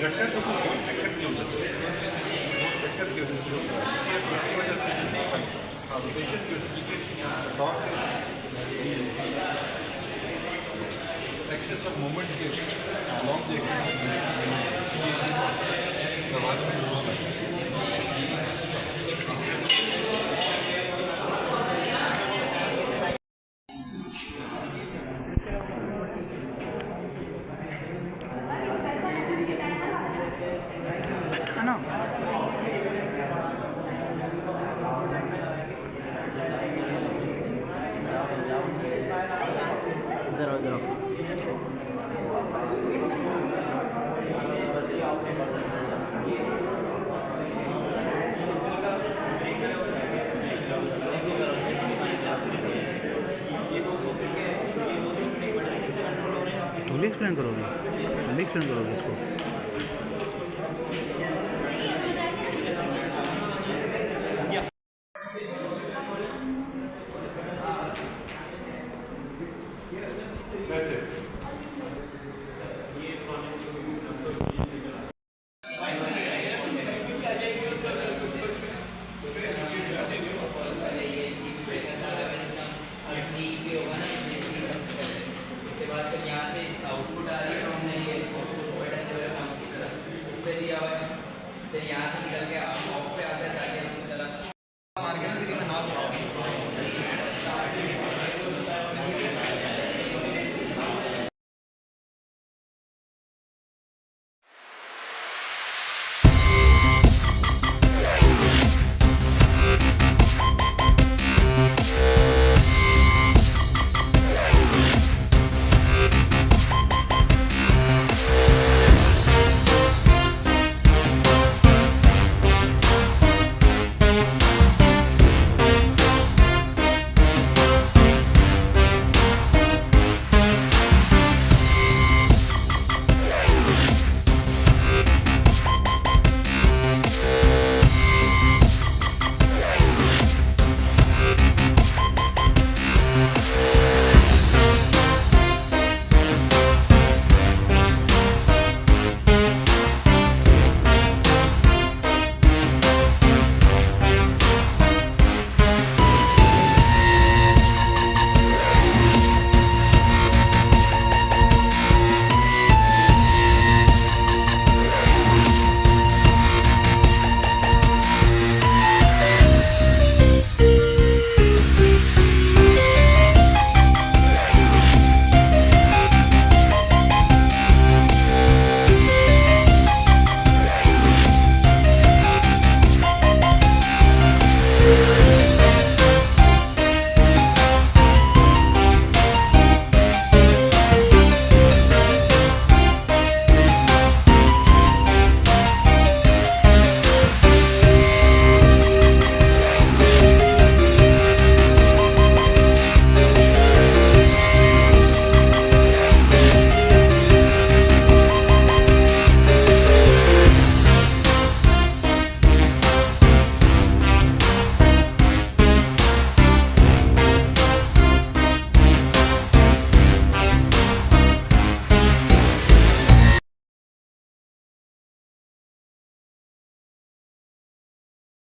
झटका तो बहुत चक्कर की वजह से बहुत चक्कर की वजह से होता है, इसकी वजह से रोटेशन की वजह से टॉर्क एक्सेस ऑफ मोमेंट के लॉन्ग ना इधर इधर तुम एक्सप्लेन करोगे, तुम एक्सप्लेन करोगे इसको। आउटपुट आ रही है, हमने ये बटन जो है फिर यहाँ से निकल के